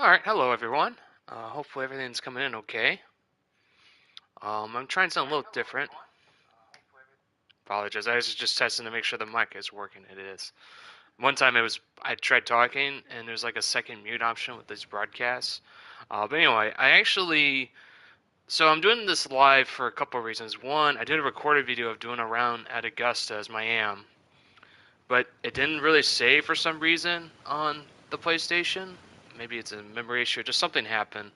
Alright, hello everyone. Hopefully everything's coming in okay. I'm trying something a little different. Apologize, I was just testing to make sure the mic is working. It is. One time I tried talking and there's like a second mute option with these broadcasts. But anyway, so I'm doing this live for a couple of reasons. One, I did a recorded video of doing a round at Augusta as my AM, but it didn't really save for some reason on the PlayStation. Maybe it's a memory issue, just something happened.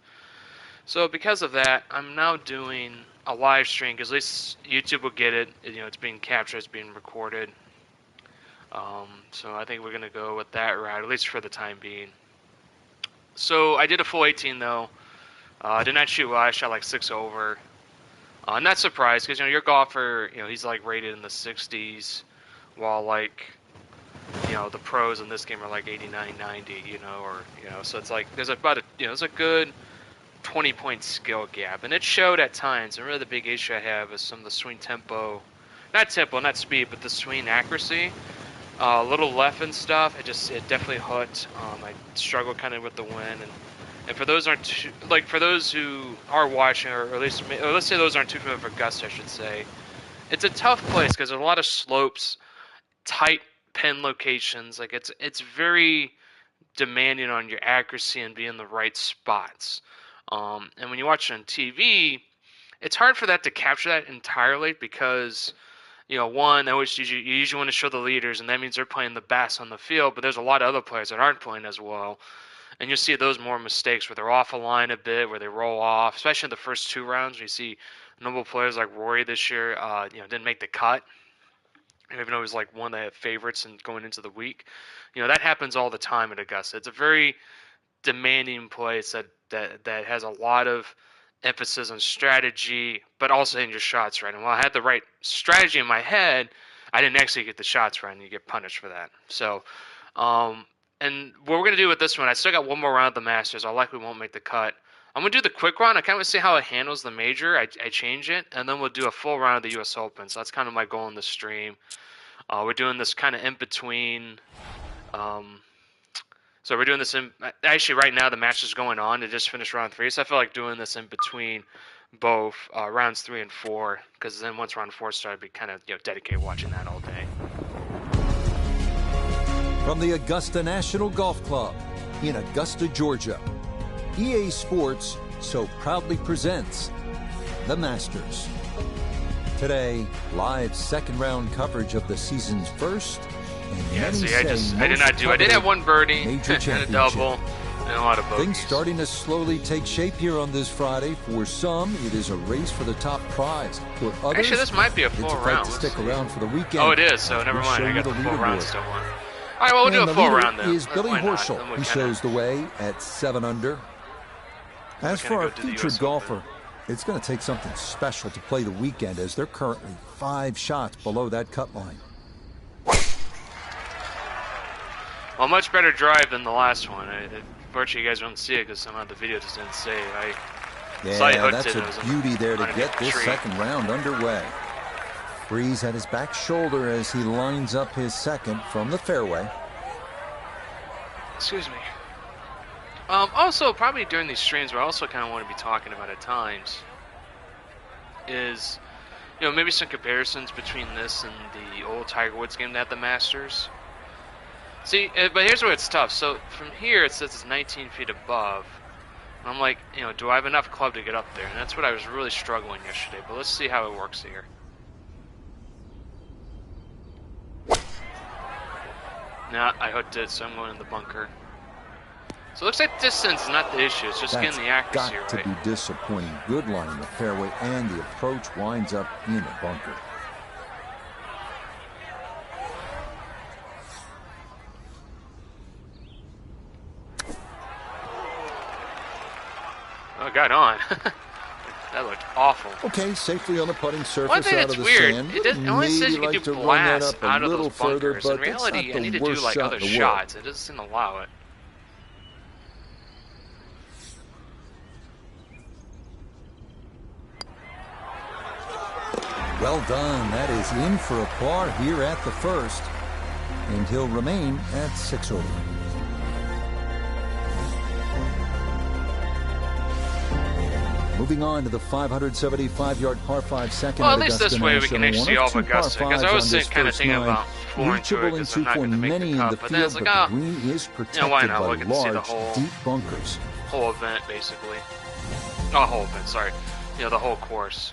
So because of that, I'm now doing a live stream, because at least YouTube will get it. It's being captured, it's being recorded. So I think we're going to go with that route, at least for the time being. So I did a full 18 though. I did not shoot well, I shot like 6 over. I'm not surprised, because your golfer, he's like rated in the 60s, while like, the pros in this game are like 89, 90, so it's like, there's about there's a good 20-point skill gap, and it showed at times. And really the big issue I have is some of the swing tempo, not speed, but the swing accuracy. A little left and stuff, it definitely hooked. I struggled kind of with the wind, and for those for those who are watching, or let's say those aren't too familiar with Augusta, I should say, it's a tough place because there's a lot of slopes, tight pin locations. Like it's very demanding on your accuracy and being in the right spots. And when you watch it on TV, it's hard for that to capture that entirely because, one, you usually want to show the leaders, and that means they're playing the best on the field, but there's a lot of other players that aren't playing as well. And you'll see those more mistakes where they're off a line a bit, where they roll off, especially in the first 2 rounds. You see notable players like Rory this year, didn't make the cut, even though he was like one of the favorites and going into the week. That happens all the time at Augusta. It's a very demanding place that has a lot of emphasis on strategy, but also in your shots right. And while I had the right strategy in my head, I didn't actually get the shots right, and you get punished for that. So, and what we're going to do with this one, I still got one more round of the Masters. I likely won't make the cut. I'm going to do the quick round. I kind of want to see how it handles the major. I change it, and then we'll do a full round of the U.S. Open. So that's kind of my goal in the stream. We're doing this kind of in between. So we're doing this actually right now the match is going on. It just finished round 3, so I feel like doing this in between both rounds 3 and 4, because then once round 4 started, I'd be kind of dedicated watching that all day. From the Augusta National Golf Club in Augusta, Georgia, EA Sports so proudly presents the Masters. Today, live second round coverage of the season's first. Yeah, see, I did have one birdie, and a double, and a lot of bogeys. Things starting to slowly take shape here on this Friday. For some, it is a race for the top prize. For others, actually, this might be a full round. To stick around for the weekend. Oh, it is, so never mind. I got the full round still one. All right, well, we'll do a full round then. Is Billy Horschel, who shows the way at 7 under. As for our featured golfer, it's going to take something special to play the weekend, as they're currently 5 shots below that cut line. Well, much better drive than the last one. Unfortunately, you guys don't see it because somehow the video just didn't save. Yeah, that's a beauty there to get this second round underway. Breeze at his back shoulder as he lines up his second from the fairway. Excuse me. Also, probably during these streams, what I also kind of want to be talking about at times is, maybe some comparisons between this and the old Tiger Woods game at the Masters. See, but here's where it's tough. So from here, it says it's 19 feet above. And I'm like, do I have enough club to get up there? And that's what I was really struggling yesterday. But let's see how it works here. Nah, I hooked it, so I'm going in the bunker. So it looks like distance is not the issue. It's just getting the accuracy right. That's got to be disappointing. Good line in the fairway, and the approach winds up in the bunker. Oh, got on. That looked awful. Okay, safely on the putting surface. One thing out that's of the weird, sand. it only says you can do blasts out of those bunkers. Further, in reality, I need to do like other shots. It doesn't seem to allow it. Well done. That is in for a par here at the first. And he'll remain at 6 over. Moving on to the 575-yard par 5 second Well, at at least Augusta this way we can National. actually see all of One of two Augusta, par because I fives was on this kind of first thinking nine. about flooring to it Reachable in because I'm two not for going to make many the in cup. the But then it's field, like, but oh, the green is why protected not? by We can see the large, whole deep bunkers. event basically. Oh, whole event, sorry. You know, the whole course.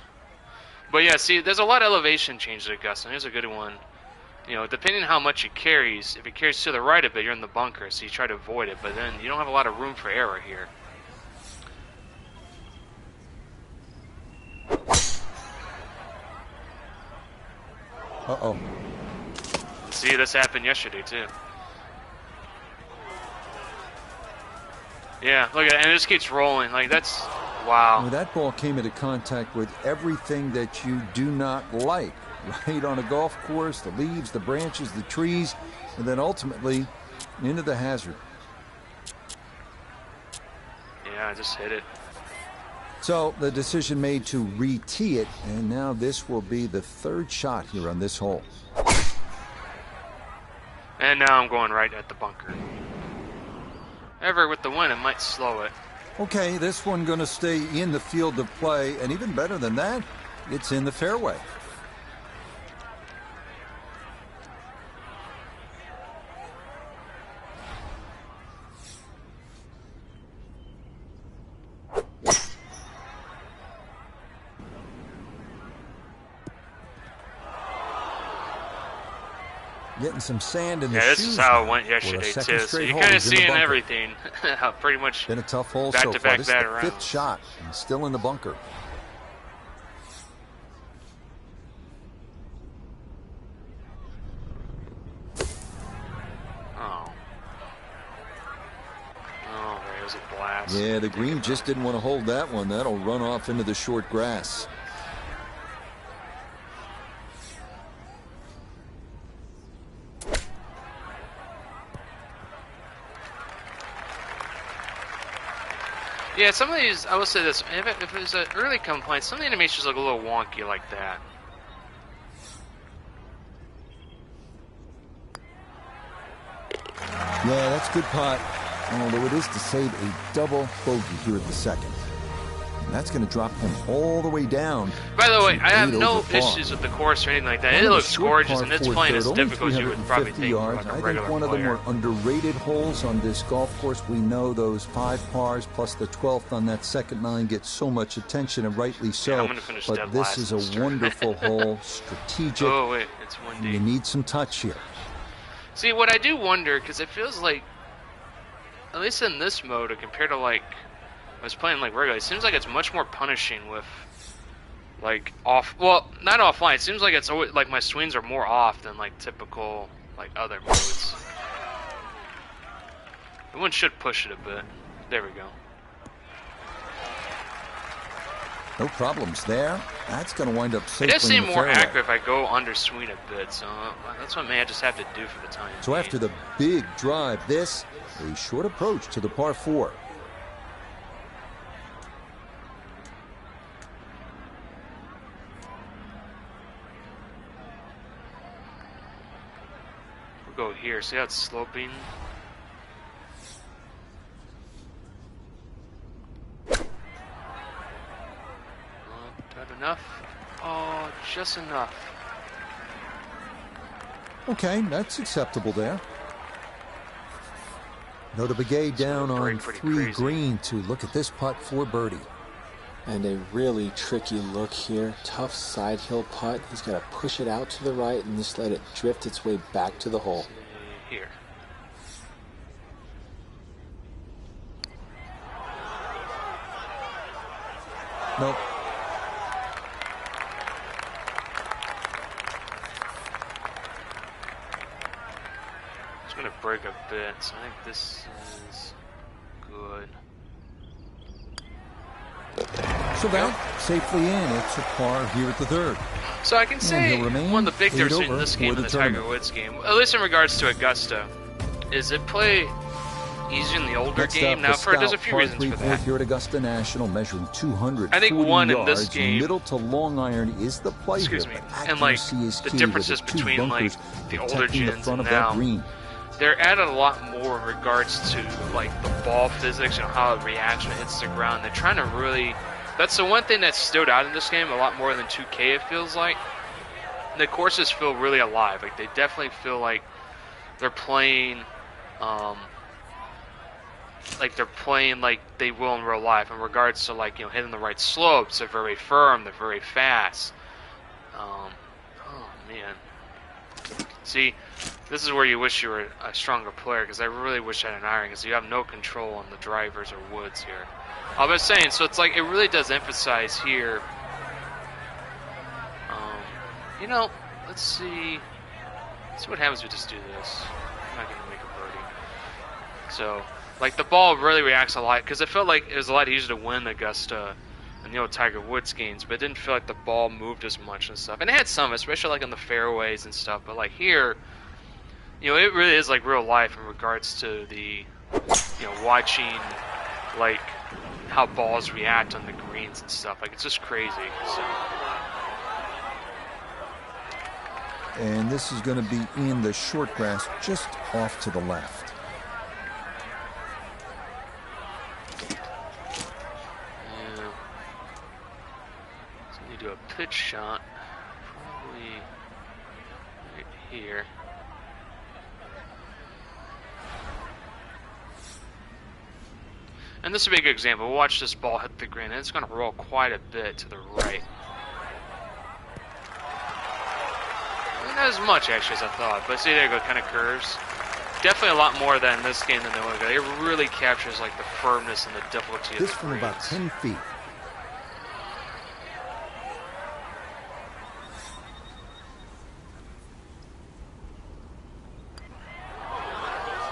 But yeah, see, there's a lot of elevation changes at Augusta, and here's a good one. You know, depending on how much it carries, if it carries to the right a bit, you're in the bunker, so you try to avoid it, but then you don't have a lot of room for error here. Uh-oh. See, this happened yesterday, too. Yeah, look at it, and it just keeps rolling. Like, that's... Wow. Well, that ball came into contact with everything that you do not like. Right on a golf course, the leaves, the branches, the trees, and then ultimately into the hazard. Yeah, I just hit it. So the decision made to re-tee it, and now this will be the third shot here on this hole. And now I'm going right at the bunker. However, with the wind, it might slow it. Okay, this one going to stay in the field of play, and even better than that, it's in the fairway. Getting some sand in the Yeah, shoes. this is how it went yesterday, too. So you're kind of seeing everything. Pretty much been a tough hole so far. back-to-back This is that the around. fifth shot, and still in the bunker. Oh. Oh, there was a blast. Yeah, the green just didn't want to hold that one. That'll run off into the short grass. Yeah, some of these, I will say this, if it's an early complaint, some of the animations look a little wonky like that. Yeah, that's a good putt. Although it is to save a double bogey here at the second. And that's going to drop him all the way down. By the way, I have 8 no over par. issues with the course or anything like that. One It of the looks short gorgeous, par and it's four playing third, as only difficult as you would probably 350 think yards. like a I regular think one of the player. more underrated holes on this golf course. We know those 5 pars plus the 12th on that second 9 gets so much attention, and rightly so. Yeah, I'm gonna finish but dead this last is in a this tournament. wonderful hole, strategic. Oh, wait, it's And you windy. need some touch here. See, what I do wonder, because it feels like, at least in this mode, compared to like I was playing like regular, it seems like it's much more punishing with like well, not offline. It seems like it's always like my swings are more off than like typical like other modes. The one should push it a bit. There we go. No problems there. That's going to wind up It safely does in seem the more fairway. accurate if I go under swing a bit, so that's what I just have to do for the time. So after the big drive, this a short approach to the par 4. We'll go here. See how it's sloping? Not enough. Oh, just enough. Okay, that's acceptable there. Nota Begay down break on pretty 3 crazy. green to look at this putt for birdie. And a really tricky look here. Tough side hill putt. He's got to push it out to the right and just let it drift its way back to the hole. Here. Nope. It's gonna break a bit, so I think this is good. So that safely in. It's a par here at the 3rd. So I can say he'll remain one of the big 8 differences in over this for game the and the Tiger tournament. Woods game, at least in regards to Augusta, is it play easier in the older Next game. up, Now, the there's a stout few par reasons 3 for fourth that. here at Augusta National, measuring 240 I think one in yards. this game- Middle to long iron is the play Excuse here, me. but And, like, accuracy is the key differences with the 2 between, like, bunkers the older protecting the gens front and of that now. green. They're added a lot more in regards to like the ball physics and how it reacts when it hits the ground. They're trying to really That's the one thing that stood out in this game a lot more than 2K, it feels like. The courses feel really alive. Like, they definitely feel like they're playing, like they will in real life in regards to, like, you know, hitting the right slopes. They're very firm. They're very fast. Oh, man. See, this is where you wish you were a stronger player, because I really wish I had an iron, because you have no control on the drivers or woods here. I was saying, so it's like, it really does emphasize here. You know, let's see what happens if we just do this. I'm not going to make a birdie. So, like, the ball really reacts a lot, because it felt like it was a lot easier to win Augusta and the old Tiger Woods games, but it didn't feel like the ball moved as much and stuff. And it had some, especially like on the fairways and stuff, but like here, you know, it really is like real life in regards to the, you know, watching like how balls react on the greens and stuff. Like, it's just crazy. So. And this is going to be in the short grass just off to the left. Yeah. So we do a pitch shot, probably right here. And this would be a good example. We'll watch this ball hit the green, and it's going to roll quite a bit to the right. Not as much, actually, as I thought. But see, there you go, kind of curves. Definitely a lot more than this game than the other guy. It really captures, like, the firmness and the difficulty of the This from greens. about 10 feet.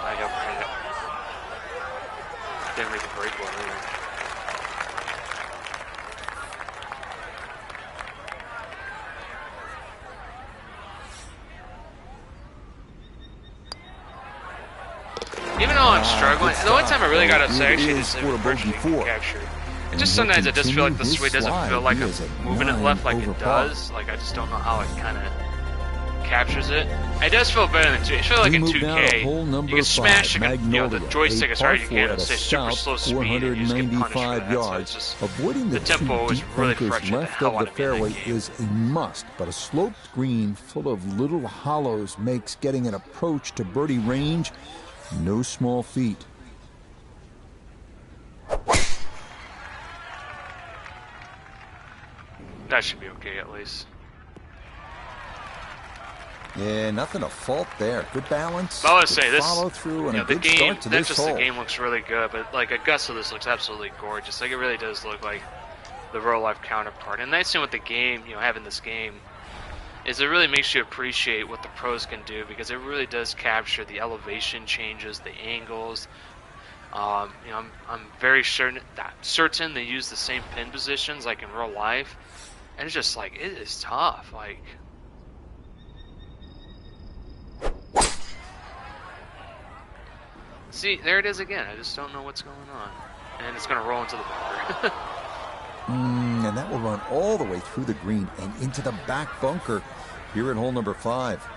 I hope I hit it. Didn't make a break one either. Even though I'm struggling, the only time I really got upset actually is the virtually captured. It just sometimes I just feel like the swing doesn't feel like I'm moving it left like it does. Like, I just don't know how it kind of captures it. It does feel better than 2K. I feel like in 2K, you can smash, you know, the joystick as hard as you can and say super slow speed and you just get punished for that. So it's just, Avoiding the tempo is really frustrating the left hell of out the of me in that fairway game. is a must, but a sloped green full of little hollows makes getting an approach to birdie range no small feat. That should be okay at least. Yeah, nothing to fault there. Good balance. But I would good say this, follow through, and you know, a the good game, start to not this just hole. the game looks really good, but like Augusta, this looks absolutely gorgeous. Like, it really does look like the real life counterpart. And the nice thing with the game, you know, having this game, is it really makes you appreciate what the pros can do, because it really does capture the elevation changes, the angles. You know, I'm very certain they use the same pin positions like in real life, and it's just like, it is tough. Like, see, there it is again. I just don't know what's going on, and it's gonna roll into the bunker. And that will run all the way through the green and into the back bunker here at hole number 5.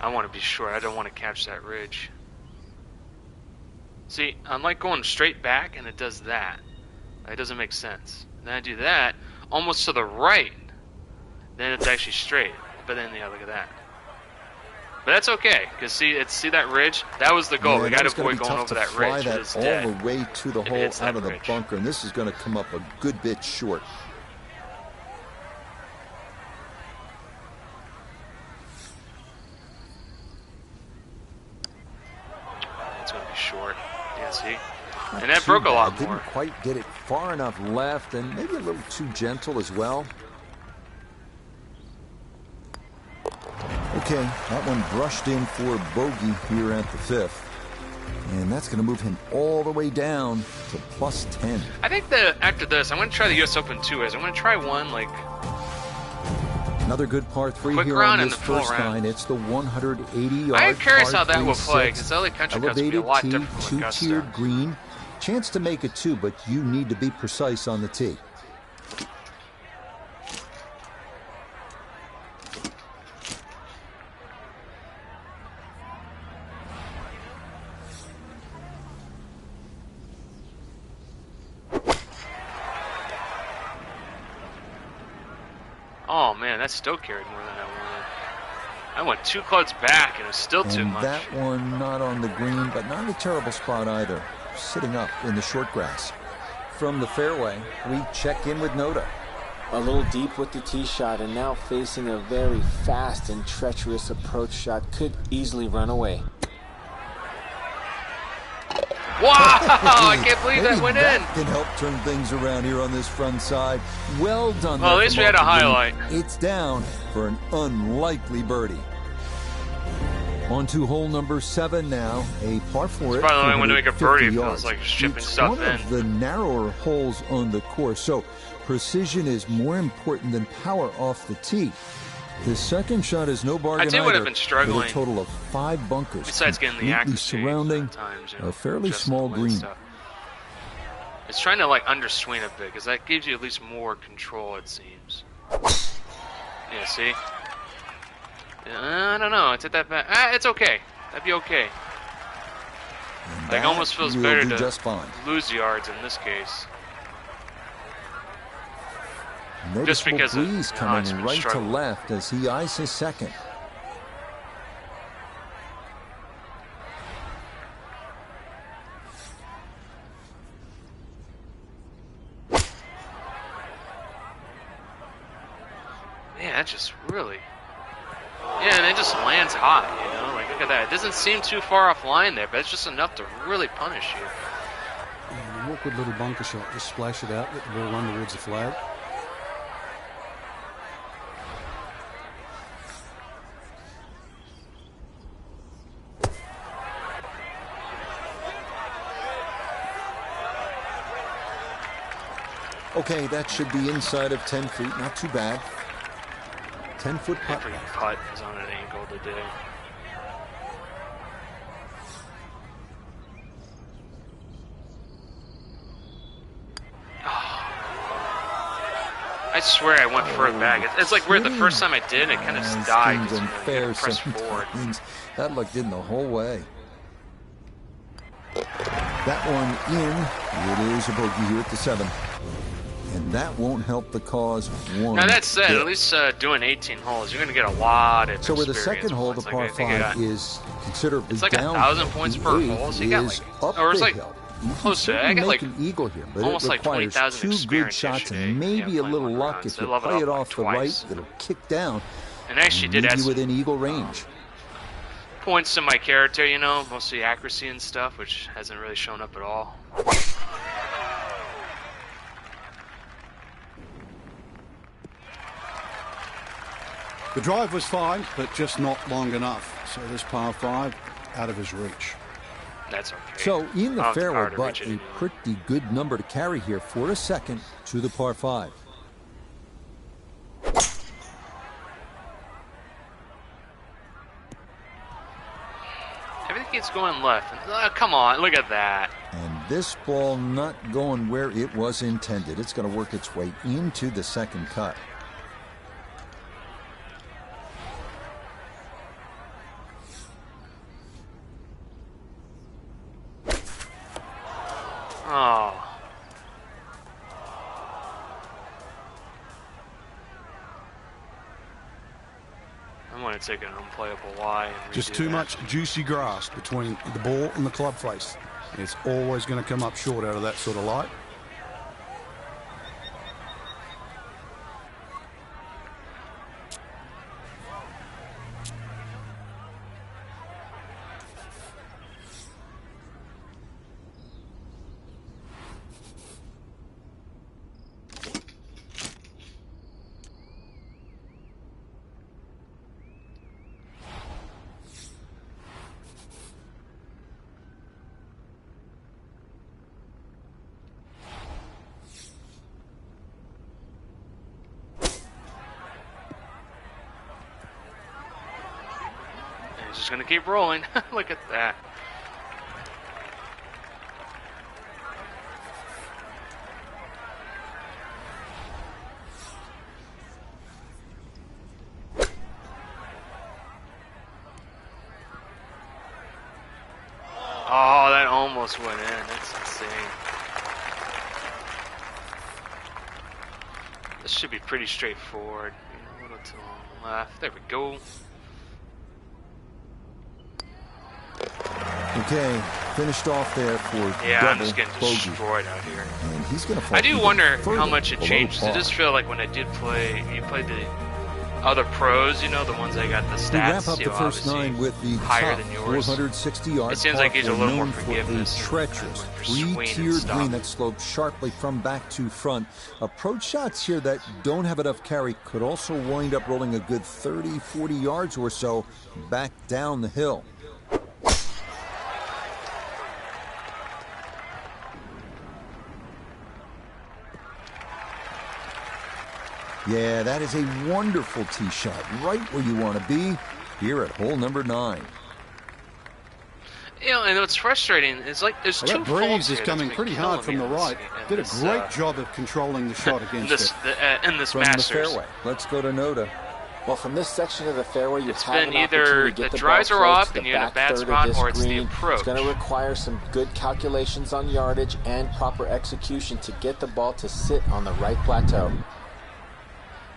I want to be sure. I don't want to catch that ridge. See, I'm like going straight back, and it does that. It doesn't make sense. And then I do that almost to the right. Then it's actually straight. But then, yeah, look at that. But that's okay, because see that ridge? That was the goal. Yeah, We got to avoid going over that ridge. That It's all dead. the way to the It hole hits that out of the ridge. bunker, and this is going to come up a good bit short. It's going to be short. Yeah, see? Not And that too broke a lot bad. more. Didn't quite get it far enough left, and maybe a little too gentle as well. Okay, that one brushed in for bogey here at the 5th. And that's going to move him all the way down to plus 10. I think that after this, I'm going to try the US Open 2 ways. I'm going to try one, like, Another good par 3 quick here round on and this the full first round. nine. It's the 180-yard I'm curious par how that will 3 play, six. because LA Country Club's will be a Elevated lot tee, different from Augusta. two-tiered green. Chance to make it too, but you need to be precise on the tee. Oh man, that still carried more than I wanted. I went 2 clubs back and it was still too And much. that one not on the green, but not in a terrible spot either. Sitting up in the short grass. From the fairway, we check in with Noda. A little deep with the tee shot and now facing a very fast and treacherous approach shot. Could easily run away. Wow! I can't believe that went that in. can help turn things around here on this front side. Well done. Well, at least we had a highlight. It's down for an unlikely birdie. On to hole number 7 now. A par 4. It's probably the only one to make a birdie. It feels yards. like shipping It's stuff one in. of the narrower holes on the course, so precision is more important than power off the tee. The second shot is no bargain I would either, have been struggling. with a total of 5 bunkers, Besides getting the completely accuracy surrounding sometimes, a fairly small green. Stuff. It's trying to like underswing a bit because that gives you at least more control, it seems. Yeah, see? I don't know. It's at that bad. It's okay. That'd be okay. And Like almost feels will better do to just fine. lose yards in this case. Noticeable because of, breeze it's coming been right to struggling. left as he eyes his second. Man, that just really. Yeah, and it just lands hot, you know? Like, look at that. It doesn't seem too far off line there, but it's just enough to really punish you. Yeah, an awkward little bunker shot. Just splash it out, let the ball run towards the flag. Okay, that should be inside of 10 feet. Not too bad. 10-foot putt. Every putt is on an angle today. I swear I went further back. It's like weird. The first time I did, it kind of Nice died. kings 'Cause, and you know, you fairs press forward. sometimes. That looked in the whole way. That one in. It is a bogey here at the 7. And that won't help the cause one Now that said, bit. at least doing 18 holes, you're going to get a lot of So where the experience second hole, the points. par Like, I think I 5 got- is considerably It's like down. 1,000 points per hole, so you got is like, up or it's the like hill. You can close to it. I certainly got make like an eagle here, but almost it like requires 20,000 2 good experience shots yesterday. and maybe Yeah, a little playing luck runs. if They you leveled play it up, like, off the twice. right. It'll kick down. And actually did leave add you some within eagle range. points to my character, you know, mostly accuracy and stuff, which hasn't really shown up at all. The drive was fine, but just not long enough. So this par 5 out of his reach. That's okay. So in the I don't have the fairway, power to but reach it a anyway. pretty good number to carry here for a second to the par 5. Everything keeps going left. Come on, look at that. And this ball not going where it was intended. It's going to work its way into the second cut. Oh. I'm going to take an unplayable Y and Just redo too that. much juicy grass between the ball and the club face. It's always going to come up short out of that sort of light. And it's just going to keep rolling. Look at that. Oh, that almost went in. That's insane. This should be pretty straightforward. You to the left. There we go. Okay, finished off there for Yeah, double I'm just getting bogey. destroyed out here. And he's going to fall I do even wonder further how much it below changes. I par. just feel like when I did play, you played the other pros, you know, the ones that got the stats, We wrap up you the know, first obviously 9 with the higher top than yours. 460 yards. It seems like he's a little more known for forgiveness a and treacherous for swing and three-tiered stuff. green that slopes sharply from back to front. Approach shots here that don't have enough carry could also wind up rolling a good 30, 40 yards or so back down the hill. Yeah, that is a wonderful tee shot, right where you want to be here at hole number 9. You know, and what's frustrating is like there's Well, two that breeze faults is here coming that's been pretty hard from killing the me right. in Did a this, great job of controlling the shot against in this From Masters. the fairway, let's go to Noda. Well, from this section of the fairway, you It's have been an either opportunity to get the the drives ball are close up to the and you're in a back bad third spot, of this or it's the green. approach. It's going to require some good calculations on yardage and proper execution to get the ball to sit on the right plateau.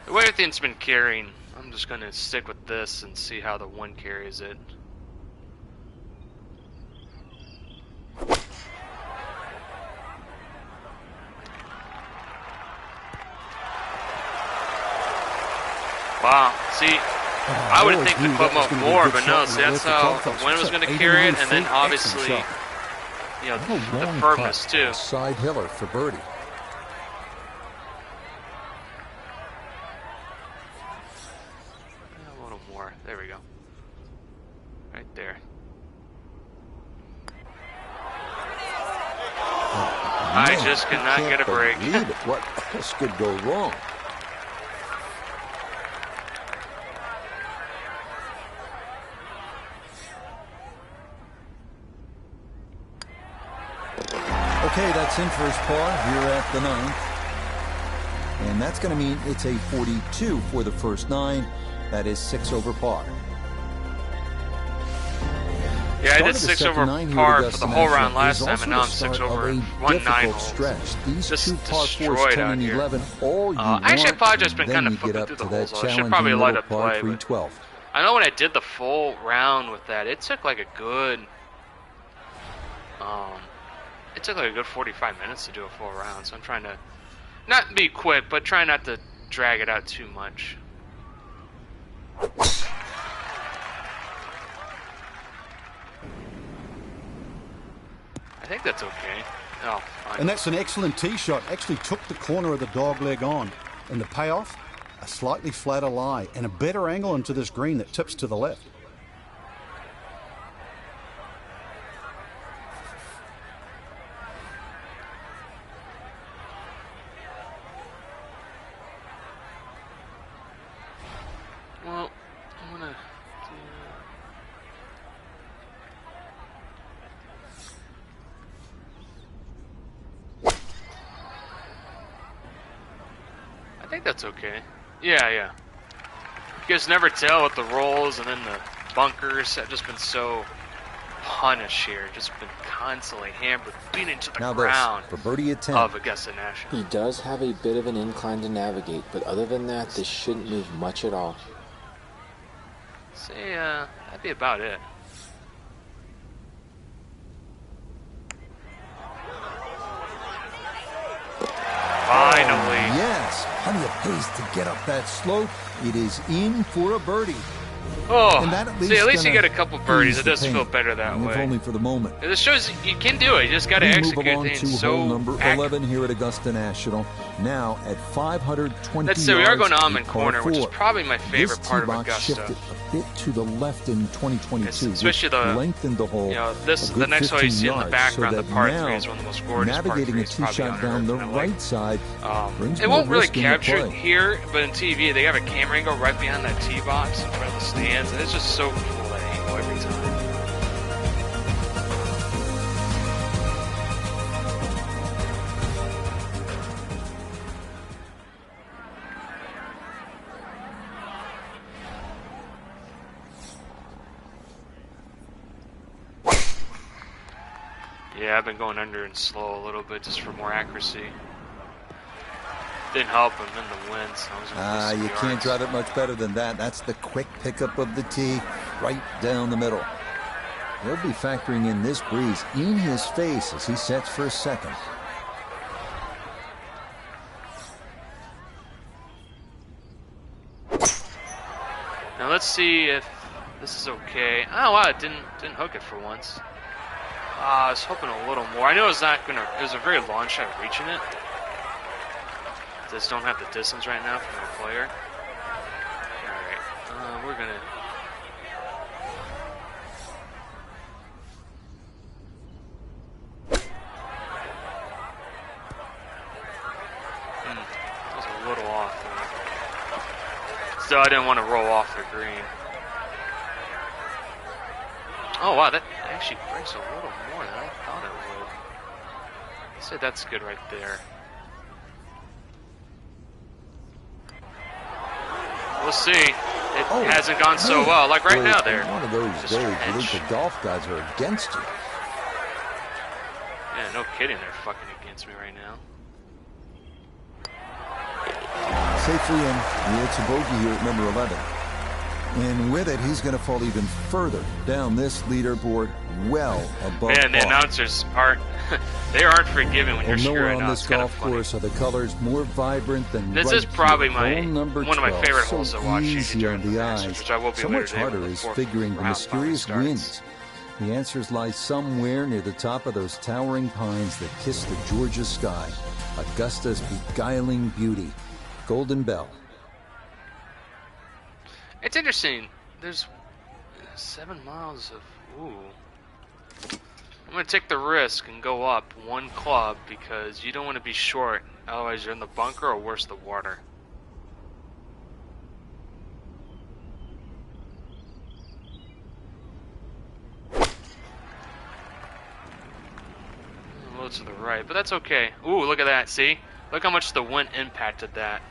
The way everything's been carrying, I'm just going to stick with this and see how the one carries it. Wow, see, I would think the club up more, but no, see, that's how the wind was going to carry it, and then obviously, you know, the firmness too. Side hiller for birdie. A little more. There we go. Right there. I just could not get a break. What else could go wrong? Okay, that's in for his par here at the 9th. And that's going to mean it's a 42 for the first 9. That is 6 over par. Yeah, I Start did of the 6 second over 9 here par at for Augusta the whole National round last is time, also and now the I'm 6 start over of a 1 9 difficult holes. stretch. These Just two par 4s, destroyed 10 out and here. 11, all you Actually, I want, apologize, been then kind of you get flipping up through to the that holes. I should challenging probably let little it par play. 312. I know when I did the full round with that, it took like a good, it took like a good 45 minutes to do a full round. So I'm trying to not be quick, but try not to drag it out too much. I think that's okay. Oh, fine. And that's an excellent tee shot. Actually took the corner of the dog leg on. And the payoff, a slightly flatter lie and a better angle into this green that tips to the left. Well, I'm gonna do... I think that's okay. Yeah, yeah. You guys never tell with the rolls and then the bunkers have just been so punished here. Just been constantly hammered, beaten into the Now ground this, for birdie at 10. of Augusta National. He does have a bit of an incline to navigate, but other than that, this shouldn't move much at all. See, that'd be about it. Finally. Yes, plenty of pace to get up that slope. It is in for a birdie. Oh, And that at see, at least you gonna get a couple birdies. ease It the does pain, feel better that if way. only for the moment. This shows you can do it. You just got to We move execute along to things hole so number accurate. 11 here at Augusta National. Now at 520 Let's say we are going to yards, Almond a Corner, par which is 4. probably my favorite This part of tee box Augusta. shifted a bit to the left in 2022, Especially which the, lengthened the hole. You know, a this good the next hole you 15 see in the yards, background, so the that par now, 3 is one of the most gorgeous par navigating 3s a tee probably shot on down Earth, the and I like. right side brings It more won't really risk into capture it play. here, but in TV they have a camera angle right behind that tee box in front of the stands, and it's just so cool that angle every time. Yeah, I've been going under and slow a little bit just for more accuracy. Didn't help him in the wind, so I was gonna lose You some can't yards. drive it much better than that. That's the quick pickup of the tee right down the middle. He'll be factoring in this breeze in his face as he sets for a second. Now let's see if this is okay. Oh wow, it didn't hook it for once. I was hoping a little more. I know it's not gonna. It was a very long shot reaching it. Just don't have the distance right now from the player. All right, we're gonna. That was a little off there. Still, I didn't want to roll off the green. Oh wow, that actually breaks a little more than I thought it would. I'd say that's good right there. We'll see. It hasn't gone so well, like right now there. One of those days, you think the golf gods are against you. Yeah, no kidding, they're fucking against me right now. Safely in. It's a bogey here at number 11. And with it, he's going to fall even further down this leaderboard, well above Man, the par. announcers aren't, they aren't forgiving when you're Nowhere screwing on up. this It's kind of golf funny. course are the colors more vibrant than This right is probably here. my Hole number one of my 12, favorite so holes to watch easy during on the the Masters, eyes. which I will be So later much today when harder the is fourth figuring the round mysterious finally winds. The answers lie somewhere near the top of those towering pines that kiss the Georgia sky. Augusta's beguiling beauty. Golden Bell. It's interesting. There's 7 miles of I'm gonna take the risk and go up one club because you don't want to be short. Otherwise, you're in the bunker or worse, the water. A little to the right, but that's okay. Ooh, look at that. See? Look how much the wind impacted that.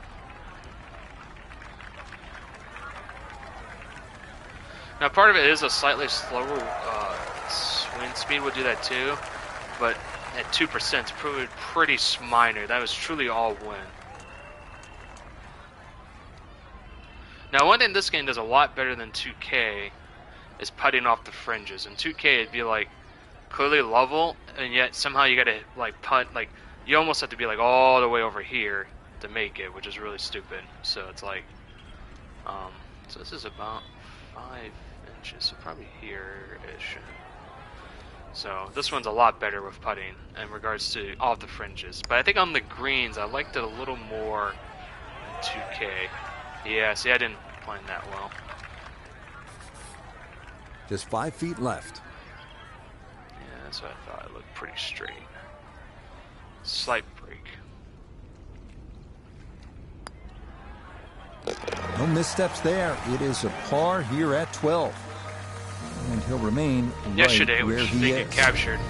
Now, part of it is a slightly slower wind speed would do that too, but at 2%, it's pretty minor. That was truly all wind. Now, one thing this game does a lot better than 2K is putting off the fringes. In 2K, it'd be like clearly level, and yet somehow you gotta like putt, like you almost have to be like all the way over here to make it, which is really stupid. So it's like, so this is about 5 inches, so probably here-ish. So this one's a lot better with putting in regards to all the fringes. But I think on the greens, I liked it a little more in 2K. Yeah, see, I didn't plan that well. Just 5 feet left. Yeah, that's what I thought. It looked pretty straight. Slight break. No missteps there. It is a par here at 12. And he'll remain Yesterday, right where which he they is. get captured,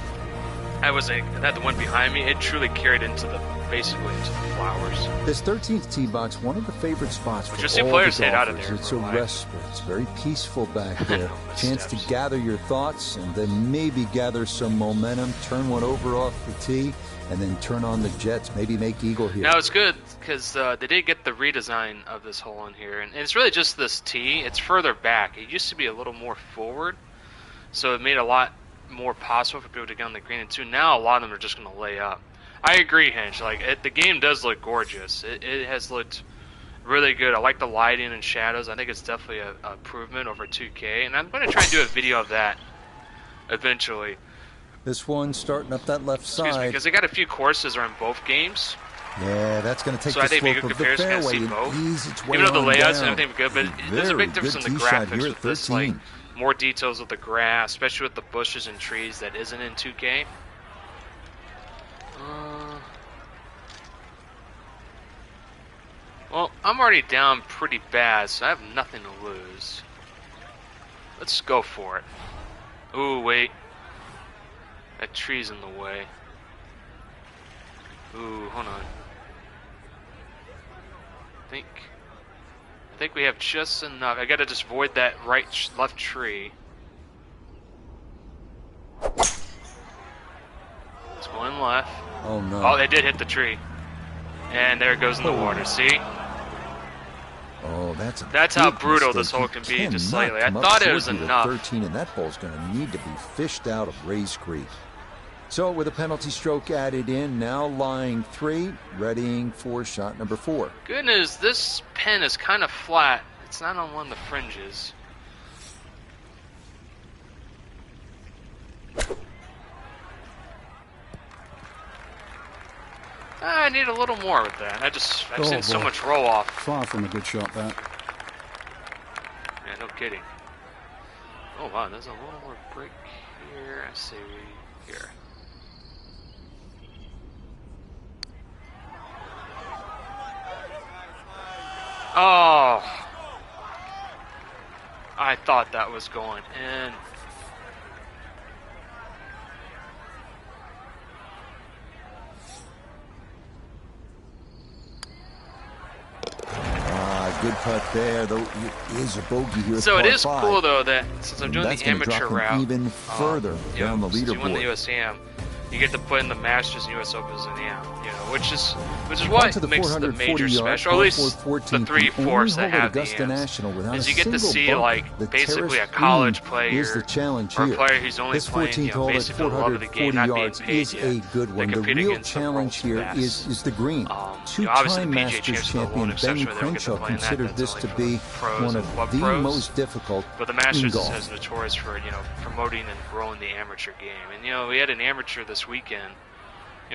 I had the one behind me. It truly carried into basically into the flowers. This 13th tee box, one of the favorite spots for You'll see all players the hit out of golfers. there It's for a a while. respite. It's very peaceful back there. No Chance to missteps. gather your thoughts and then maybe gather some momentum. Turn one over off the tee and then turn on the jets. Maybe make eagle here. Now it's good because they did get the redesign of this hole in here, and it's really just this tee. It's further back. It used to be a little more forward, so it made a lot more possible for people to get on the green. And two, now a lot of them are just going to lay up. I agree, Hinch. Like the game does look gorgeous. It has looked really good. I like the lighting and shadows. I think it's definitely a improvement over 2K, and I'm going to try and do a video of that eventually. This one starting up that left Excuse me, side. because they got a few courses around both games. Yeah, that's going to take So the I think slope if you of the compare, kind of fairway see and both. ease its way Even though the on layouts down. and everything are good, but there's a big difference in the Very good tee shot graphics here with at this, like 13. more details of the grass, especially with the bushes and trees that isn't in 2K. Well, I'm already down pretty bad, so I have nothing to lose. Let's go for it. Ooh, wait. That tree's in the way. Ooh, hold on. I think we have just enough. I gotta just avoid that left tree. It's going left. Oh, no. Oh, they did hit the tree. And there it goes in the water, see? Oh, that's how brutal this hole can be just slightly. I thought it was enough. 13, and that ball's going to need to be fished out of Rays Creek. So with a penalty stroke added in, now lying 3, readying for shot number 4. Good news, this pin is kind of flat. It's not on one of the fringes. I need a little more with that. I've seen so much roll off. Far from a good shot, that. Yeah, no kidding. Oh wow, there's a little more break here. I see here. Oh, I thought that was going in. Good putt there, though it is a bogey here. So it is par 5. Cool though that since I'm doing the amateur route, even further down the leaderboard. You win the USAM, you get to put in the Masters and US Opens in AM, which is what makes the major special, or at least the 3/4 that have the AMs. Is you get to see like basically a college player or a player who's only playing basically the love of the game, not being paid yet. Good one. The real challenge here is the green. Two-time Masters champion Ben Crenshaw considered this to be one of the most difficult. But the Masters is notorious for promoting and growing the amateur game, and we had an amateur this weekend.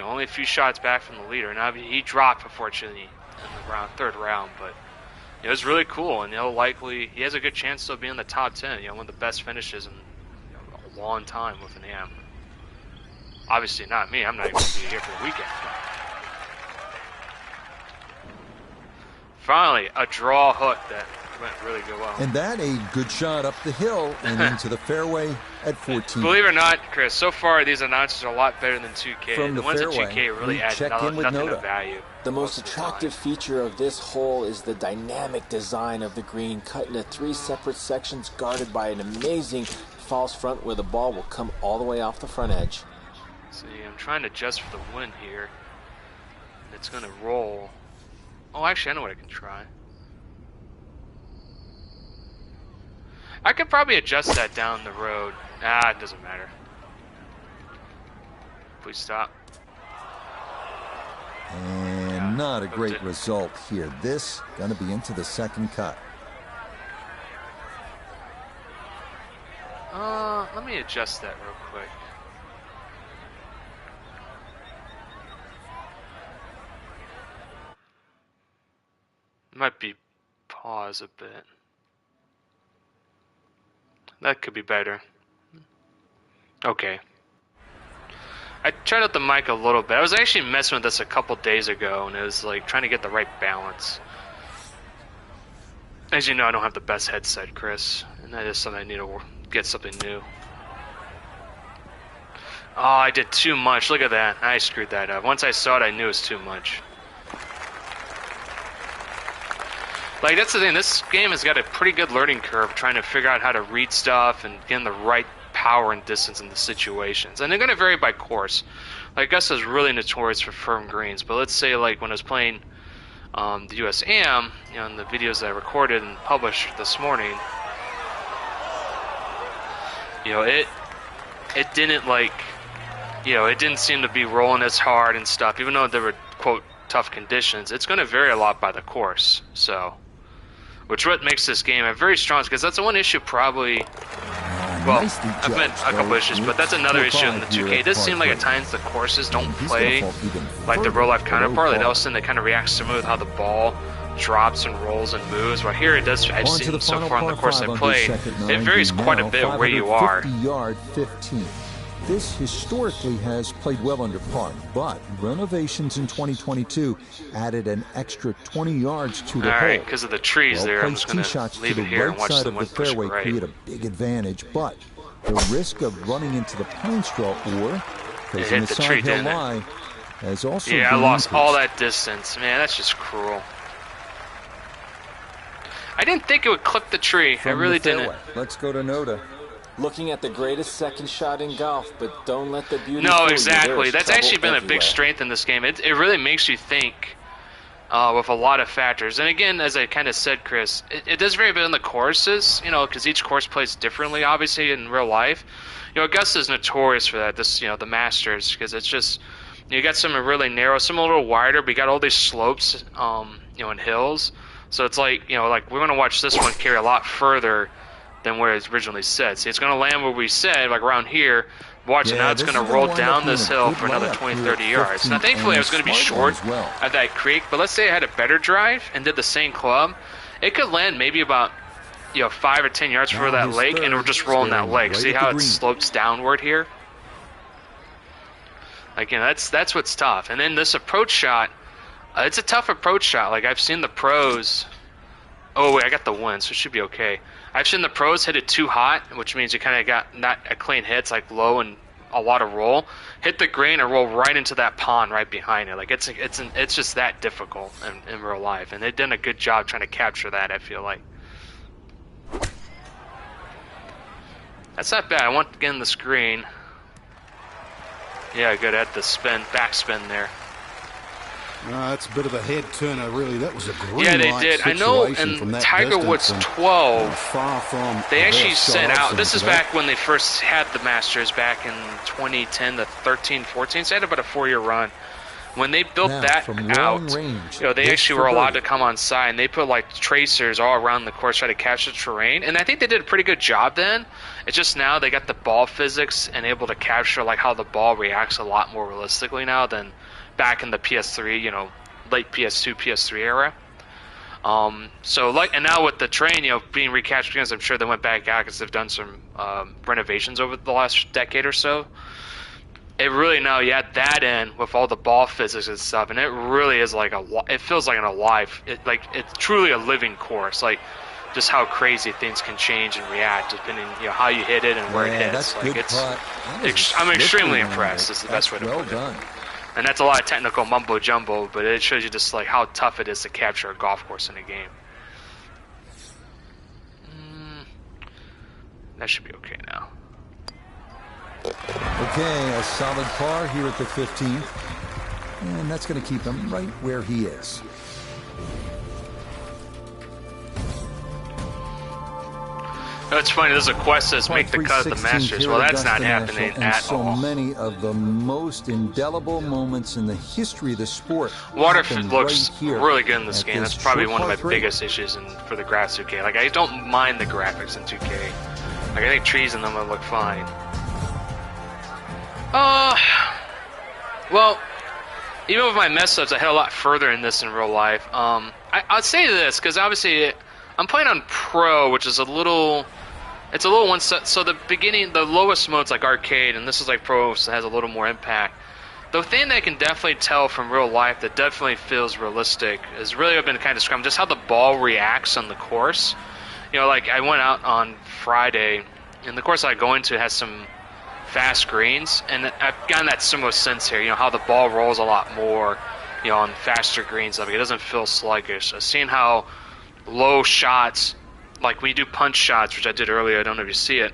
Only a few shots back from the leader. Now he dropped, unfortunately, in the third round, but it was really cool, and he has a good chance to be in the top 10. One of the best finishes in a long time with an AM. Obviously not me. I'm not even going to be here for the weekend. Finally, a draw hook that went really good well. And that a good shot up the hill and into the fairway at 14. Believe it or not, Chris, so far these announcers are a lot better than 2K. The ones at 2K really add nothing of value. The most attractive feature of this hole is the dynamic design of the green, cut into 3 separate sections guarded by an amazing false front where the ball will come all the way off the front edge. See, I'm trying to adjust for the wind here. It's going to roll. Oh, actually, I know what I can try. I could probably adjust that down the road. It doesn't matter. Please stop. And not a great result here. This going to be into the second cut. Let me adjust that real quick. Might be pause a bit. That could be better. Okay. I tried out the mic a little bit. I was actually messing with this a couple days ago, and it was like trying to get the right balance. As you know, I don't have the best headset, Chris, and that is something I need to get something new. Oh, I did too much. Look at that. I screwed that up. Once I saw it, I knew it was too much. Like, that's the thing. This game has got a pretty good learning curve trying to figure out how to read stuff and get in the right power and distance in the situations. And they're going to vary by course. Like, Augusta is really notorious for firm greens. But let's say, like, when I was playing the USAM, in the videos that I recorded and published this morning, it didn't, like, it didn't seem to be rolling as hard and stuff. Even though there were, quote, tough conditions, it's going to vary a lot by the course. So, which what makes this game a very strong, because that's the one issue probably. Well, I've met a couple issues, but that's another issue in the 2K. It does seem like at times the courses don't play like the real life counterpart. Like all of a sudden they kind of react smooth how the ball drops and rolls and moves. Well, here it does. I've seen so far in the course I played, it varies quite a bit where you are. 50-yard 15. This historically has played well under par, but renovations in 2022 added an extra 20 yards to the hole. All right, because of the trees there, I'm just going to leave it here and watch the wind push it right. Create a big advantage, but the risk of running into the pine straw or facing the side hill lie has also been I lost increased. all that distance. Man, that's just cruel. I didn't think it would clip the tree. I really didn't. Let's go to Noda. Looking at the greatest second shot in golf, but don't let the beauty No, fool you. exactly. There's That's trouble actually been a everywhere. big strength in this game. It really makes you think. with a lot of factors. And again, as I kind of said, Chris, it does vary a bit on the courses, because each course plays differently, obviously, in real life. Augusta is notorious for that, the Masters, because it's just, you got some really narrow, some a little wider, but you got all these slopes, and hills. So it's like, like we're going to watch this one carry a lot further than where it's originally set. See, it's going to land where we said, like around here. Watch, and now it's going to roll down this hill for another 20, 30 yards. Now, thankfully, I was going to be short at that creek, but let's say I had a better drive and did the same club. It could land maybe about 5 or 10 yards for that lake, and we're just rolling that lake. See how it slopes downward here? Like, that's what's tough. And then this approach shot, it's a tough approach shot. Like, I've seen the pros. Oh, wait, I got the one, so it should be okay. I've seen the pros hit it too hot, which means you kind of got not a clean hit. It's like low and a lot of roll. Hit the green and roll right into that pond right behind it. Like it's just that difficult in real life, and they've done a good job trying to capture that. I feel like that's not bad. I want to get in this green. Yeah, good at the backspin there. That's a bit of a head turner, really. That was a great they did. I know in Tiger Woods 12, far from they actually sent out, this is back when they first had the Masters back in 2010 to 13, 14, so they had about a 4-year run. When they built that out, they actually were allowed to come on side, and they put like tracers all around the course try to capture the terrain, and I think they did a pretty good job then. It's just now they got the ball physics and able to capture like how the ball reacts a lot more realistically now than back in the PS3, late PS2, PS3 era. And now with the train, being recaptured, because I'm sure they went back out because they've done some renovations over the last decade or so. It really now you add that in with all the ball physics and stuff, and it really is like it feels like an alive, it's truly a living course. Like just how crazy things can change and react depending, how you hit it and where it hits. Like I'm extremely impressed. Is the best way to put it. And that's a lot of technical mumbo jumbo, but it shows you just like how tough it is to capture a golf course in a game. That should be okay now. Okay, a solid par here at the 15th. And that's going to keep him right where he is. It's funny, there's a quest that says make the cut of the Masters. Well, that's not happening at all. So many of the most indelible moments in the history of the sport. Water looks really good in this game. That's probably one of my biggest issues for the graphs 2K. Like, I don't mind the graphics in 2K. Like, I think trees in them would look fine. Well, even with my mess ups, I hit a lot further in this in real life. I'd say this, because obviously I'm playing on Pro, which is it's a little one set. So the lowest mode's like arcade, and this is like Pro, so it has a little more impact. The thing that I can definitely tell from real life that definitely feels realistic is really I've been kind of describing just how the ball reacts on the course. Like I went out on Friday, and the course I go into has some fast greens, and I've gotten that similar sense here. How the ball rolls a lot more, on faster greens. Like it doesn't feel sluggish. I've seen how low shots, like when you do punch shots, which I did earlier, I don't know if you see it,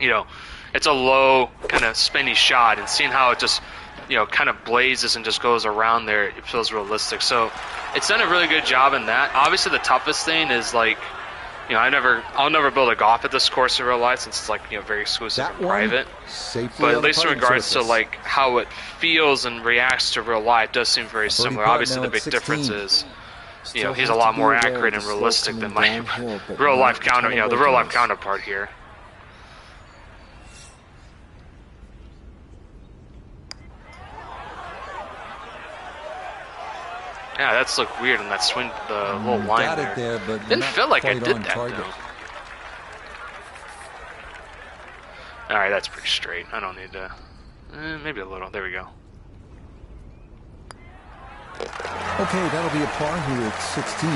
it's a low kind of spinny shot, and seeing how it just, kind of blazes and just goes around there, it feels realistic. So it's done a really good job in that. Obviously the toughest thing is like, I'll never build a golf at this course in real life since it's like, very exclusive and private. But at least in regards to like how it feels and reacts to real life, it does seem very similar. Obviously the big difference is, he's a lot more accurate and realistic than my real life the real life counterpart here. Yeah, that's looked weird in that swing, the little line there. Didn't feel like I did that though. All right, that's pretty straight. I don't need to. Maybe a little. There we go. Okay, that'll be a par here at 16.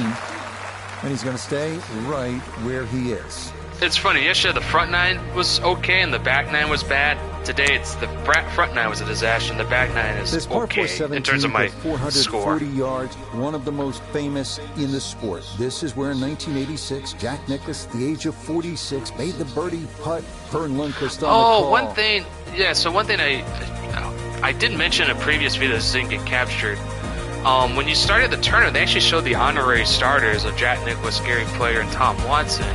And he's going to stay right where he is. It's funny, yesterday the front nine was okay and the back nine was bad. Today it's the front nine was a disaster and the back nine is okay in terms of my 440 score. yards, one of the most famous in the sport. This is where in 1986, Jack Nicklaus, at the age of 46, made the birdie putt. Vern Lundquist on the call. One thing, so one thing I did mention in a previous video that didn't get captured. when you started the tournament, they actually showed the honorary starters of Jack Nicklaus, Gary Player, and Tom Watson.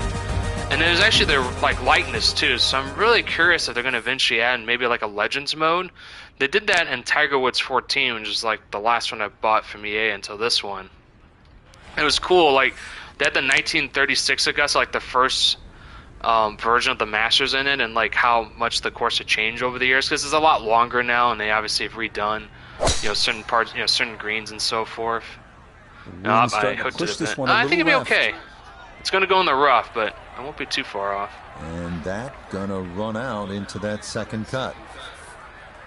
And there's actually their like likeness too, so I'm really curious if they're going to eventually add maybe like a Legends mode. They did that in Tiger Woods 14, which is like the last one I bought from EA until this one. It was cool. Like they had the 1936 Augusta, like the first version of the Masters in it, and like how much the course had changed over the years, because it's a lot longer now, and they obviously have redone, certain parts, certain greens and so forth. I hooked it a bit. I think it'll be okay. It's going to go in the rough, but I won't be too far off. And that gonna run out into that second cut.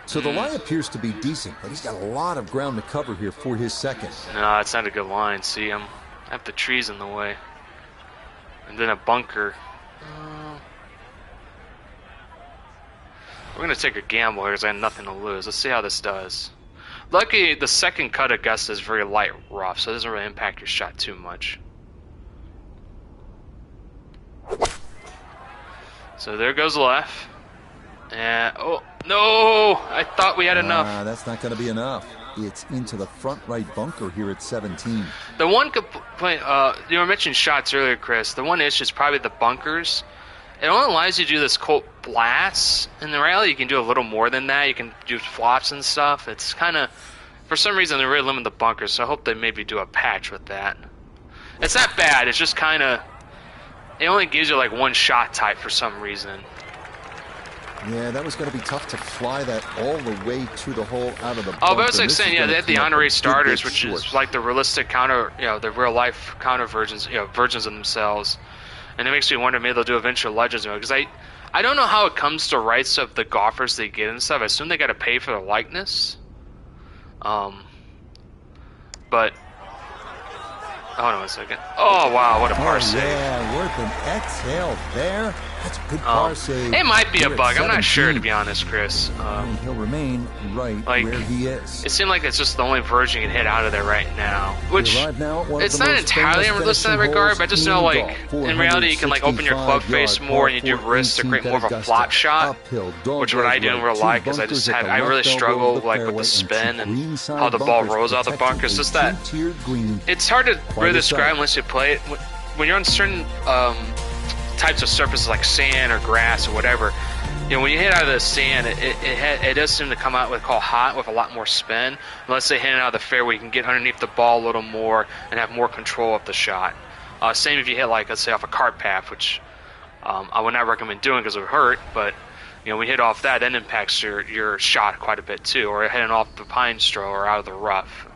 So the lie appears to be decent, but he's got a lot of ground to cover here for his second. No, it's not a good line. See, I have the trees in the way. And then a bunker. We're going to take a gamble here because I have nothing to lose. Let's see how this does. Lucky the second cut Augusta is very light rough, so it doesn't really impact your shot too much. So there goes left. And, oh, no! I thought we had enough. That's not going to be enough. It's into the front right bunker here at 17. The one complaint, you were mentioning shots earlier, Chris. The one issue is probably the bunkers. It only allows you to do this Colt blast. In the rally, you can do a little more than that. You can do flops and stuff. It's kind of, for some reason, they really limit the bunkers, so I hope they maybe do a patch with that. It's not bad. It's just kind of, it only gives you like one shot type for some reason. Yeah, that was going to be tough to fly that all the way to the hole out of the bunker. Oh, but I was like saying, yeah, they had the honorary starters, which is like the realistic counter, the real life counter versions, versions of themselves. And it makes me wonder, maybe they'll do eventual Legends mode, because I don't know how it comes to rights of the golfers they get and stuff. I assume they got to pay for the likeness. But hold on a second. Oh wow, what a par save! Yeah, worth an exhale there. That's a good par save. It might be a bug. I'm not sure, to be honest, Chris. And he'll remain right where he is. It seemed like it's just the only version you can hit out of there right now. Which, it's not entirely unrealistic in that regard, but I just know, like, in reality, you can, like, open your club face more and you do wrists to create more of a flop shot, which is what I do in real life, because I really struggle, like, with the spin and how the ball rolls out the bunker. It's just that, it's hard to really describe unless you play it. When you're on certain types of surfaces like sand or grass or whatever, when you hit out of the sand, it does seem to come out what we call hot, with a lot more spin. Let's say hitting out of the fairway, you can get underneath the ball a little more and have more control of the shot. Same if you hit, like, let's say off a cart path, which I would not recommend doing because it would hurt, but when you hit off that impacts your shot quite a bit too, or hitting off the pine straw or out of the rough.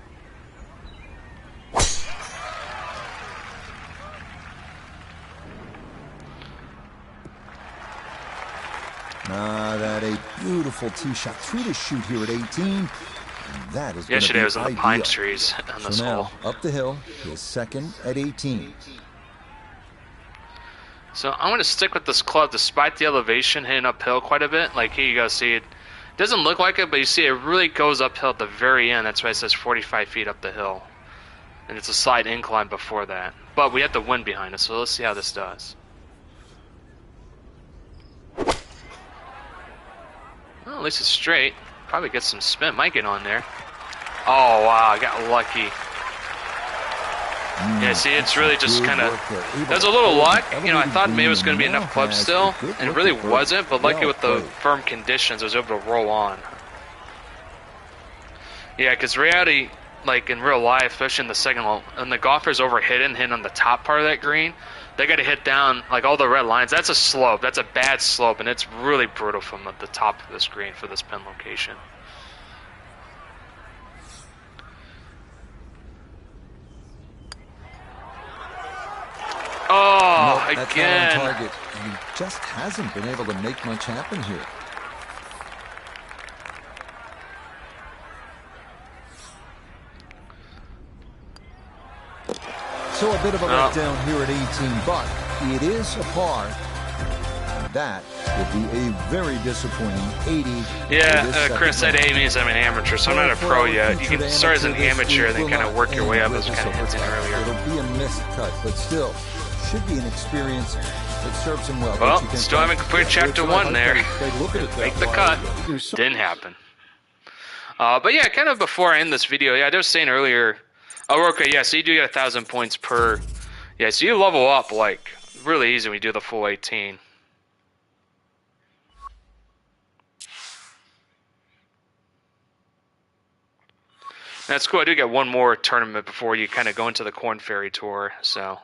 That a beautiful tee shot. 3 to shoot here at 18. And that is yesterday was in the pine trees on this hole. Up the hill, his second at 18. So I'm going to stick with this club despite the elevation, hitting uphill quite a bit. Like, here you go, see it doesn't look like it, but you see it really goes uphill at the very end. That's why it says 45 feet up the hill. And it's a slight incline before that. But we have the wind behind us, so let's see how this does. Well, at least it's straight. Probably get some spin. Might get on there. Oh, wow. I got lucky. Yeah, see, it's really just kind of... There's a little luck. I thought maybe it was going to be enough clubs still, and it really wasn't. But lucky with the firm conditions, I was able to roll on. Yeah, because reality, like in real life, especially in the second hole, and the golfer's hitting on the top part of that green, they got to hit down, like, all the red lines. That's a slope. That's a bad slope, and it's really brutal from the top of this green for this pin location. Oh, nope, again. Not on target. He just hasn't been able to make much happen here. So a bit of a letdown here at 18, but it is a par. That will be a very disappointing 80. Yeah, Chris said A means I'm an amateur, so I'm not a pro yet. You can start as an amateur and then kind of work your way up, as we kind of hinted earlier. It'll be a missed cut, but still, should be an experience that serves him well. Well, still haven't completed chapter 1 there. Make the cut. Didn't happen. But yeah, kind of before I end this video, yeah, I was saying earlier. Oh, okay, yeah. So you do get 1,000 points per. Yeah, so you level up like really easy when you do the full 18. That's cool. I do get one more tournament before you kind of go into the Corn Ferry Tour. So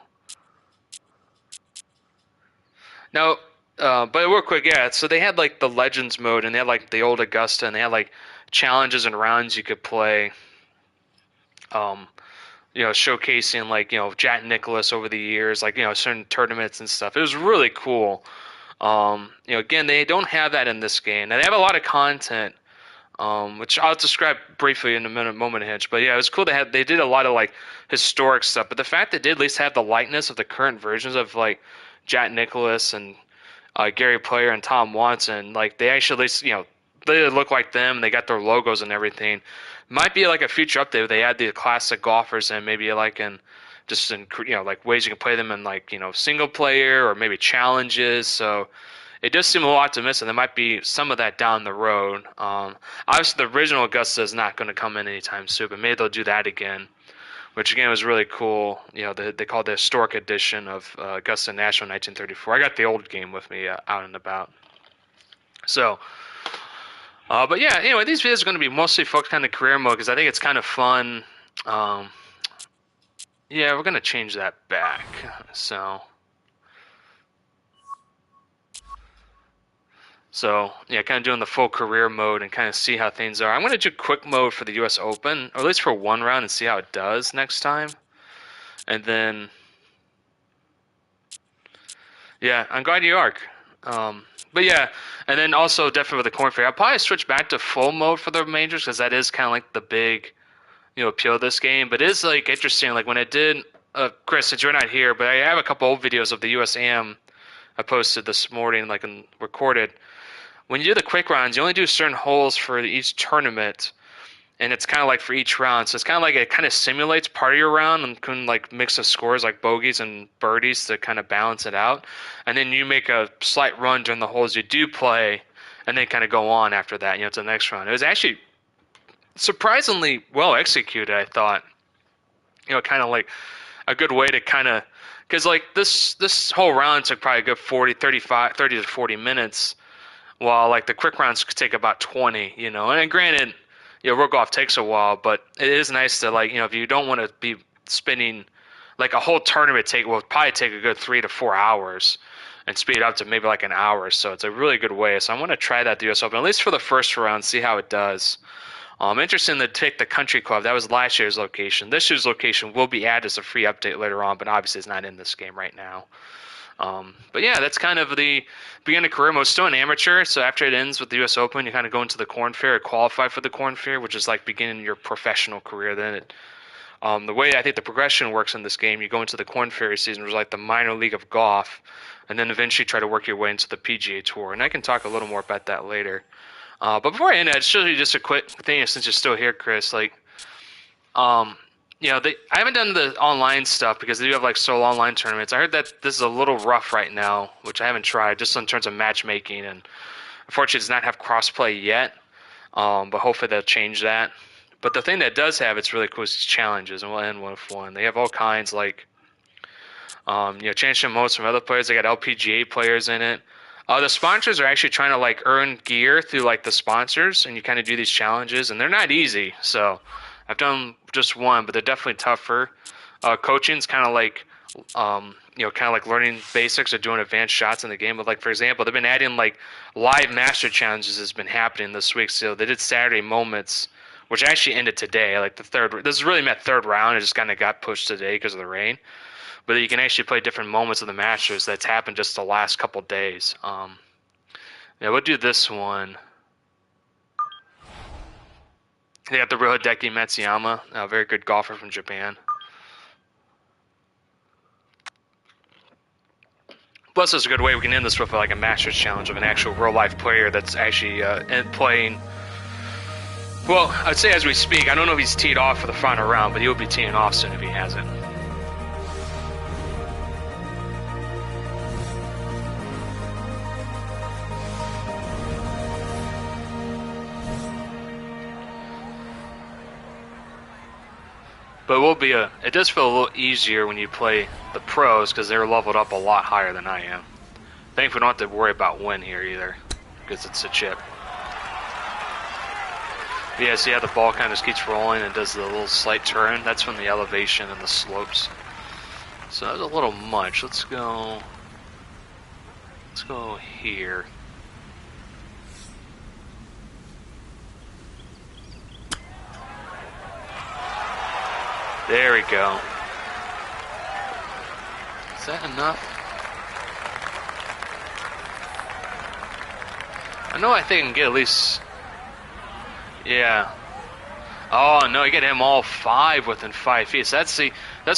now, but real quick, yeah. So they had like the Legends mode, and they had like the old Augusta, and they had like challenges and rounds you could play. Showcasing like Jack Nicklaus over the years, like certain tournaments and stuff. It was really cool. Again, they don't have that in this game. Now they have a lot of content. Which I'll describe briefly in a moment, Hitch. But yeah, it was cool. They did a lot of like historic stuff. But the fact they did at least have the likeness of the current versions of like Jack Nicklaus and Gary Player and Tom Watson, like they actually at least they look like them. They got their logos and everything. Might be like a future update where they add the classic golfers and maybe like in like ways you can play them in like single player or maybe challenges. So. It does seem a little optimistic. There might be some of that down the road. Obviously, the original Augusta is not going to come in anytime soon, but maybe they'll do that again, which again was really cool. They called the historic edition of Augusta National 1934. I got the old game with me out and about. So, but yeah, anyway, these videos are going to be mostly focused on the career mode because I think it's kind of fun. Yeah, we're going to change that back. So, yeah, kind of doing the full career mode and kind of see how things are. I'm going to do quick mode for the U.S. Open, or at least for one round, and see how it does next time. And then, yeah, I'm glad you are. But yeah, and then also definitely with the Corn Ferry, I'll probably switch back to full mode for the majors because that is kind of like the big, appeal of this game. But it is like interesting, like when I did, Chris, since you're not here, but I have a couple old videos of the USAM I posted this morning, like and recorded. When you do the quick rounds, you only do certain holes for each tournament, and it's kind of like for each round. So it's kind of like it kind of simulates part of your round and can like mix the scores like bogeys and birdies to kind of balance it out. And then you make a slight run during the holes you do play, and then kind of go on after that, to the next round. It was actually surprisingly well executed, I thought. Kind of like a good way to kind of, because like this whole round took probably a good 30 to 40 minutes. While like the quick rounds could take about 20, and granted, real golf takes a while, but it is nice to like, if you don't want to be spending like a whole tournament will probably take a good 3 to 4 hours and speed it up to maybe like an hour. So it's a really good way. So I'm going to try that at the U.S. Open, at least for the first round, see how it does. I'm interested to take the Country Club. That was last year's location. This year's location will be added as a free update later on, but obviously it's not in this game right now. But yeah, that's kind of the beginning of career mode. Still an amateur, so after it ends with the U.S. Open, you kind of go into the Corn Ferry or qualify for the Corn Ferry, which is like beginning your professional career. Then the way I think the progression works in this game, you go into the Corn Ferry season, which is like the minor league of golf, and then eventually try to work your way into the PGA Tour. And I can talk a little more about that later. But before I end, I'd show you just a quick thing since you're still here, Chris. Like, I haven't done the online stuff because they do have like solo online tournaments. I heard that this is a little rough right now, which I haven't tried, just in terms of matchmaking, and unfortunately, it does not have crossplay yet. But hopefully they'll change that. But the thing that does have, it's really cool, is these challenges, and we'll end with one. They have all kinds like, championship modes from other players. They got LPGA players in it. The sponsors are actually trying to like earn gear through like the sponsors, and you kind of do these challenges, and they're not easy. So I've done just one, but they're definitely tougher. Coaching's kind of like, kind of like learning basics or doing advanced shots in the game. But like, for example, they've been adding like live master challenges has been happening this week. So they did Saturday moments, which actually ended today. Like this is really my third round. It just kind of got pushed today because of the rain. But you can actually play different moments of the Masters that's happened just the last couple days. We'll do this one. They got the real Hideki Matsuyama, a very good golfer from Japan. Plus, it's a good way we can end this with like a Masters challenge of an actual real-life player that's actually playing. Well, I'd say as we speak, I don't know if he's teed off for the final round, but he'll be teeing off soon if he hasn't. But it does feel a little easier when you play the pros because they're leveled up a lot higher than I am. Thankfully, we don't have to worry about wind here either because it's a chip. But yeah, see how the ball kind of just keeps rolling and does the little slight turn? That's from the elevation and the slopes. So that was a little much. Let's go here. There we go. Is that enough? I know I think I can get at least... Yeah. Oh, no, you get him all 5 within 5 feet. So that's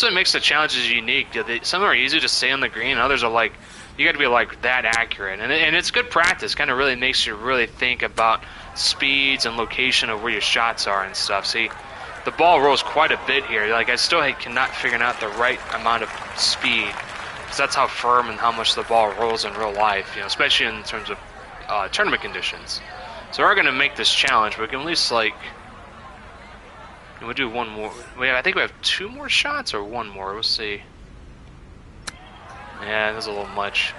what makes the challenges unique. Some are easy to stay on the green, and others are like, you got to be like that accurate. And it's good practice. Kind of really makes you really think about speeds and location of where your shots are and stuff. See, the ball rolls quite a bit here. Like, I still cannot figure out the right amount of speed, because that's how firm and how much the ball rolls in real life, especially in terms of tournament conditions. So we're going to make this challenge, but we can at least, we'll do one more. I think we have 2 more shots or 1 more. We'll see. Yeah, that's a little much.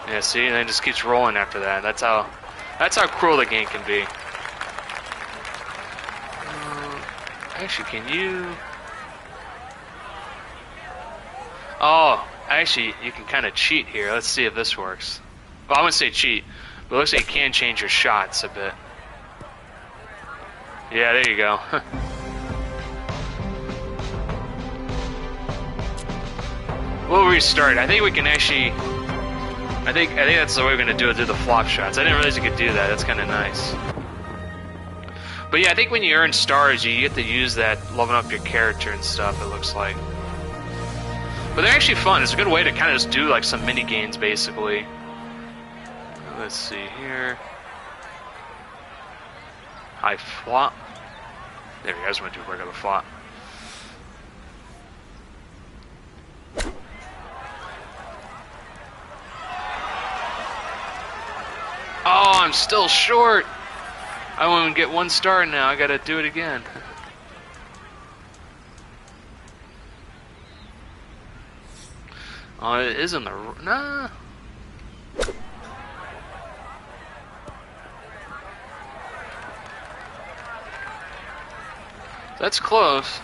Yeah, see, and then it just keeps rolling after that. That's how cruel the game can be. Actually, can you... Oh, actually, you can kind of cheat here. Let's see if this works. Well, I wouldn't say cheat, but it looks like you can change your shots a bit. Yeah, there you go. We'll restart. I think we can actually... I think that's the way we're going to do it, do the flop shots. I didn't realize you could do that. That's kind of nice. But yeah, I think when you earn stars, you get to use that leveling up your character and stuff, it looks like. But they're actually fun. It's a good way to kind of just do like some mini games, basically. Let's see here. High flop. There we go. I just want to do a regular flop. Oh, I'm still short. I won't even get 1 star now. I gotta do it again. Oh, it is in the... Nah. That's close.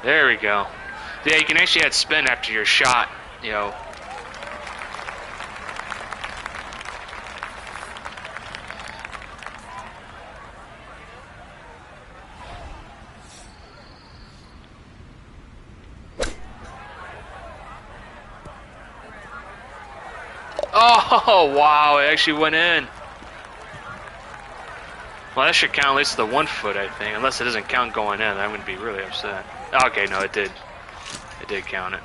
There we go. Yeah, you can actually add spin after your shot, Oh, wow, it actually went in. Well, that should count at least the 1 foot, I think. Unless it doesn't count going in, I'm going to be really upset. Okay, no, it did. It did count it.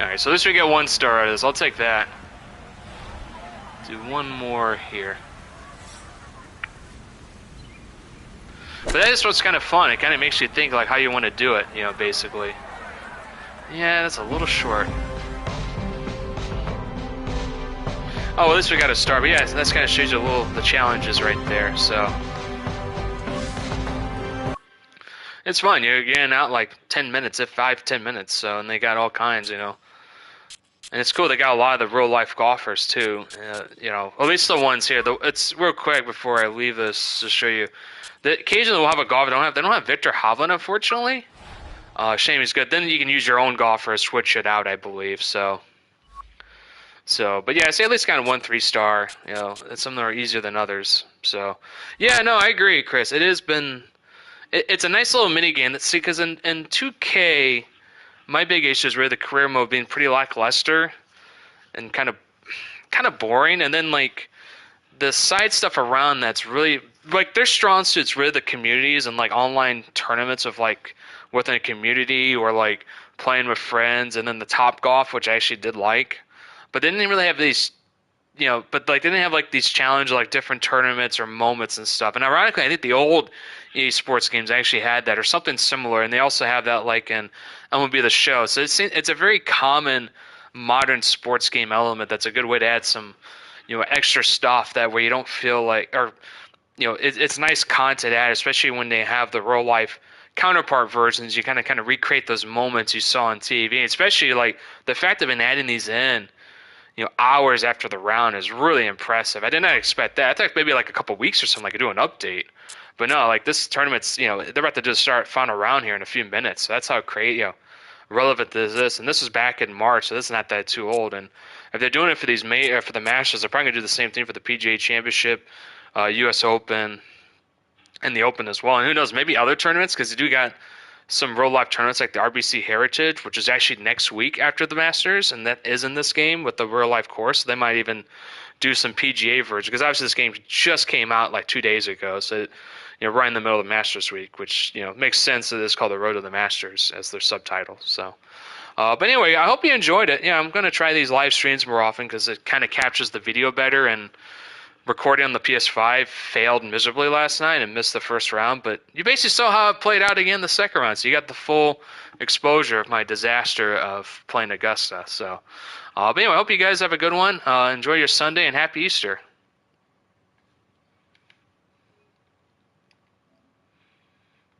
Alright, so at least we get 1 star out of this. I'll take that. Do 1 more here. But that is what's kind of fun. It kind of makes you think like how you want to do it, basically. Yeah, that's a little short. Oh, well, at least we got a star. But yeah, that's kind of shows you the challenges right there. So it's fun. You're getting out like 10 minutes, if 5-10 minutes. So, and they got all kinds, And it's cool. They got a lot of the real life golfers too. At least the ones here. It's real quick before I leave this to show you. Occasionally we'll have a golfer. They don't have Victor Hovland, unfortunately. Shame, he's good. Then you can use your own golfer to switch it out, I believe. But yeah, I say at least kind of 1 3-star. Some of them are easier than others. So, yeah, no, I agree, Chris. It has been. It's a nice little mini game. See, because in 2K, my big issue is really the career mode being pretty lackluster and kind of boring. And then like the side stuff around that's really like their strong suits really the communities and like online tournaments of like within a community or like playing with friends, and then the Top Golf, which I actually did like. But they didn't really have these but like they didn't have like these challenge like different tournaments or moments and stuff. And ironically, I think the old EA Sports games actually had that or something similar, and they also have that like in MLB The Show. So it's a very common modern sports game element that's a good way to add some extra stuff that where you don't feel like or it's nice content to add, especially when they have the real life counterpart versions. You kind of recreate those moments you saw on TV, especially like the fact of adding these in hours after the round is really impressive. I did not expect that. I thought maybe like a couple weeks or something I could do an update. But no, like this tournament's, they're about to just start final round here in a few minutes. So that's how relevant is this. And this was back in March, so this is not that too old. And if they're doing it for for the Masters, they're probably gonna do the same thing for the PGA Championship, U.S. Open, and the Open as well. And who knows, maybe other tournaments because they do got some real life tournaments like the RBC Heritage, which is actually next week after the Masters, and that is in this game with the real life course. So they might even do some PGA version because obviously this game just came out like 2 days ago. So right in the middle of the Masters week, which makes sense that it's called the Road to the Masters as their subtitle. So. But anyway, I hope you enjoyed it. I'm going to try these live streams more often because it kind of captures the video better, and recording on the PS5 failed miserably last night and missed the first round, but you basically saw how it played out again the second round, so you got the full exposure of my disaster of playing Augusta. So, but anyway, I hope you guys have a good one. Enjoy your Sunday, and happy Easter.